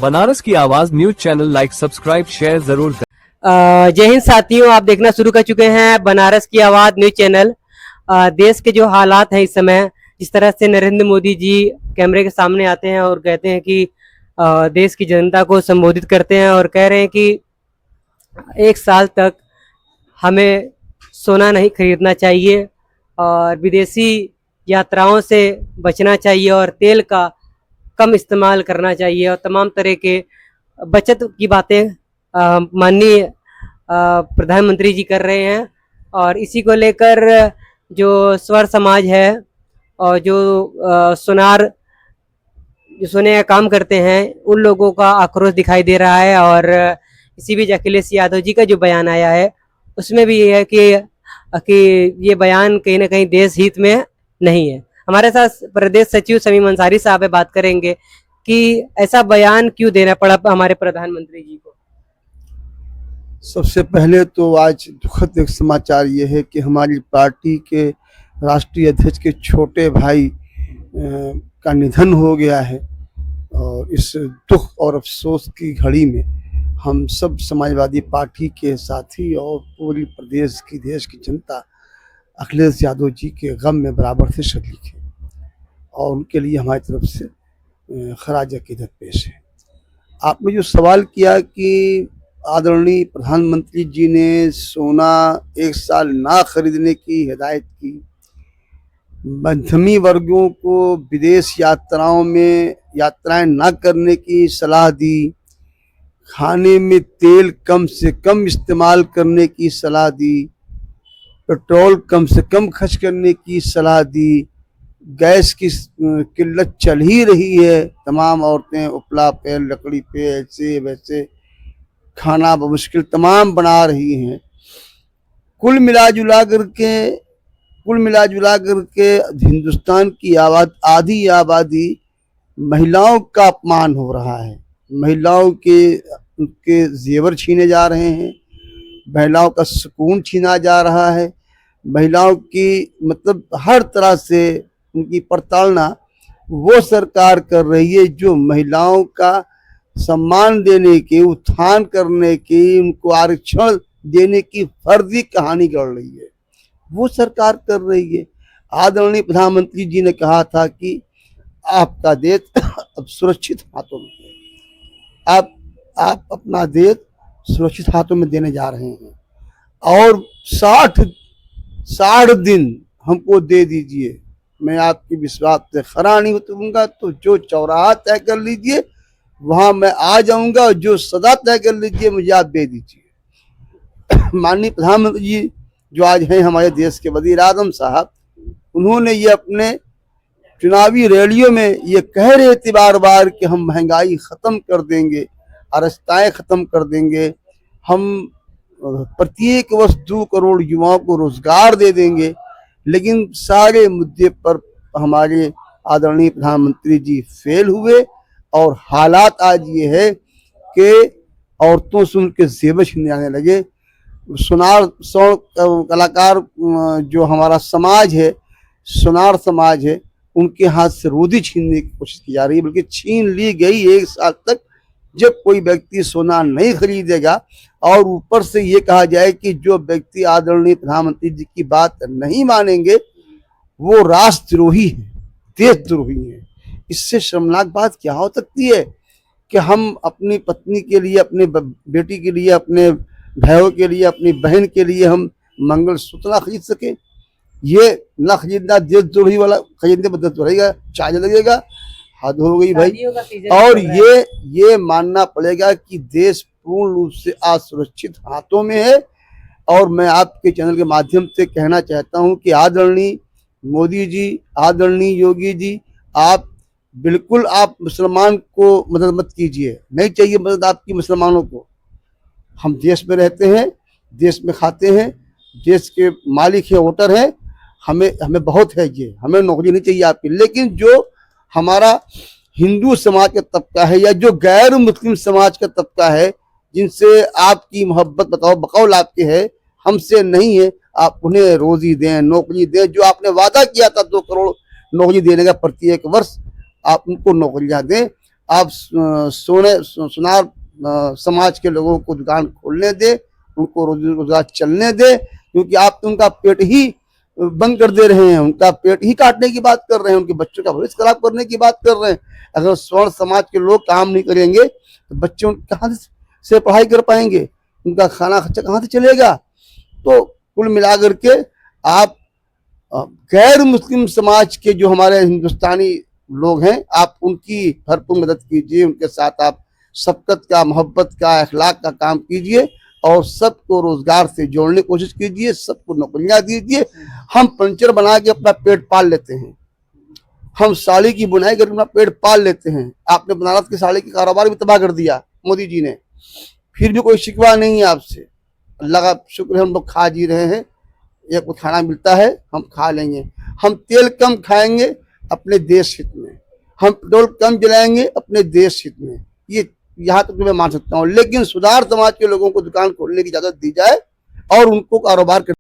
बनारस की आवाज news channel like subscribe share जरूर करें। जय हिंद साथियों, आप देखना शुरू कर चुके हैं बनारस की आवाज न्यूज चैनल। देश के जो हालात हैं इस समय, जिस तरह से नरेंद्र मोदी जी कैमरे के सामने आते हैं और कहते हैं कि देश की जनता को संबोधित करते हैं और कह रहे हैं कि 1 साल तक हमें सोना नहीं खरीदना चाहिए और विदेशी यात्राओं से बचना चाहिए और तेल का कम इस्तेमाल करना चाहिए और तमाम तरह के बचत की बातें माननीय प्रधानमंत्री जी कर रहे हैं। और इसी को लेकर जो स्वर समाज है और जो सोने का काम करते हैं उन लोगों का आक्रोश दिखाई दे रहा है। और इसी बीच अखिलेश यादव जी का जो बयान आया है उसमें भी ये है कि ये बयान कहीं ना कहीं देश हित में नहीं है। हमारे साथ प्रदेश सचिव शमीम अंसारी साहब है, बात करेंगे कि ऐसा बयान क्यों देना पड़ा हमारे प्रधानमंत्री जी को। सबसे पहले तो आज दुखद एक समाचार ये है कि हमारी पार्टी के राष्ट्रीय अध्यक्ष के छोटे भाई का निधन हो गया है और इस दुख और अफसोस की घड़ी में हम सब समाजवादी पार्टी के साथी और पूरी प्रदेश की देश की जनता अखिलेश यादव जी के गम में बराबर से शरीक है और उनके लिए हमारी तरफ से खराज अकीदत पेश है। आपने जो सवाल किया कि आदरणीय प्रधानमंत्री जी ने सोना 1 साल ना खरीदने की हिदायत की, मध्यमी वर्गों को विदेश यात्राएं ना करने की सलाह दी, खाने में तेल कम से कम इस्तेमाल करने की सलाह दी, पेट्रोल कम से कम खर्च करने की सलाह दी, गैस की किल्लत चल ही रही है, तमाम औरतें उपला पे लकड़ी पे ऐसे वैसे खाना बमुश्किल तमाम बना रही हैं। कुल मिला जुला करके हिंदुस्तान की आधी आबादी महिलाओं का अपमान हो रहा है, महिलाओं के जेवर छीने जा रहे हैं, महिलाओं का सुकून छीना जा रहा है, महिलाओं की मतलब हर तरह से उनकी प्रताड़ना वो सरकार कर रही है जो महिलाओं का सम्मान देने की, उत्थान करने की, उनको आरक्षण देने की फर्जी कहानी गढ़ रही है, वो सरकार कर रही है। आदरणीय प्रधानमंत्री जी ने कहा था कि आपका देश अब सुरक्षित हाथों में है, आप अपना देश सुरक्षित हाथों में देने जा रहे हैं और 60 दिन हमको दे दीजिए, मैं आपकी विश्वास से खरा नहीं उतरूंगा, तो जो चौराहा तय कर लीजिए वहां मैं आ जाऊंगा, जो सदा तय कर लीजिए मुझे आप दे दीजिए। माननीय प्रधानमंत्री जी जो आज हैं हमारे देश के वजीर आजम साहब, उन्होंने ये अपने चुनावी रैलियों में ये कह रहे थे बार बार कि हम महंगाई खत्म कर देंगे, अराजकताएं खत्म कर देंगे, हम प्रत्येक वर्ष 2 करोड़ युवाओं को रोजगार दे देंगे, लेकिन सारे मुद्दे पर हमारे आदरणीय प्रधानमंत्री जी फेल हुए और हालात आज ये है कि औरतों से उनके जेवर छीने जाने लगे। कलाकार जो हमारा समाज है, सुनार समाज है, उनके हाथ से रोजी छीनने की कोशिश की जा रही है, बल्कि छीन ली गई 1 साल तक। जब कोई व्यक्ति सोना नहीं खरीदेगा और ऊपर से ये कहा जाए कि जो व्यक्ति आदरणीय प्रधानमंत्री जी की बात नहीं मानेंगे वो राष्ट्रद्रोही है, देशद्रोही है, इससे शर्मनाक बात क्या हो सकती है कि हम अपनी पत्नी के लिए, अपने बेटी के लिए, अपने भाइयों के लिए, अपनी बहन के लिए हम मंगलसूत्र ना खरीद सके। ये ना खरीदना देशद्रोही वाला, खरीदने पर देश रहेगा, चार्ज लगेगा, हद हो गई भाई। और ये मानना पड़ेगा कि देश पूर्ण रूप से असुरक्षित हाथों में है। और मैं आपके चैनल के माध्यम से कहना चाहता हूं कि आदरणीय मोदी जी, आदरणीय योगी जी, आप बिल्कुल आप मुसलमान को मदद मत कीजिए, नहीं चाहिए मदद आपकी मुसलमानों को। हम देश में रहते हैं, देश में खाते हैं, देश के मालिक हैं, वोटर हैं, हमें बहुत है, ये हमें नौकरी नहीं चाहिए आपकी। लेकिन जो हमारा हिंदू समाज का तबका है या जो गैर मुस्लिम समाज का तबका है, जिनसे आपकी मोहब्बत बकौल आपके है, हमसे नहीं है, आप उन्हें रोजी दें, नौकरी दें। जो आपने वादा किया था 2 करोड़ नौकरी देने का प्रत्येक वर्ष, आप उनको नौकरियां दें। आप सुनार समाज के लोगों को दुकान खोलने दे, उनको रोजगार चलने दे, क्योंकि आप तो उनका पेट ही बंद कर दे रहे हैं, उनका पेट ही काटने की बात कर रहे हैं, उनके बच्चों का भविष्य खराब करने की बात कर रहे हैं। अगर स्वर्ण समाज के लोग काम नहीं करेंगे तो बच्चे कहाँ से पढ़ाई कर पाएंगे, उनका खाना खर्चा कहाँ से चलेगा। तो कुल मिलाकर के आप गैर मुस्लिम समाज के जो हमारे हिंदुस्तानी लोग हैं, आप उनकी भरपूर मदद कीजिए, उनके साथ आप शफकत का, मोहब्बत का, अखलाक का काम कीजिए और सबको रोजगार से जोड़ने की कोशिश कीजिए, सबको नौकरियां दीजिए। हम फर्नीचर बना के अपना पेट पाल लेते हैं, हम साड़ी की बुनाई करके अपना पेट पाल लेते हैं। आपने बनारस की साड़ी की कारोबार भी तबाह कर दिया मोदी जी ने, फिर भी कोई शिकवा नहीं है आपसे। अल्लाह का शुक्र है हम लोग खा जी रहे हैं, एक खाना मिलता है हम खा लेंगे। हम तेल कम खाएंगे अपने देश हित में, हम पेट्रोल कम जलाएंगे अपने देश हित में, ये यहाँ तक तो मैं मान सकता हूँ। लेकिन सुधार समाज के लोगों को दुकान खोलने की इजाजत दी जाए और उनको कारोबार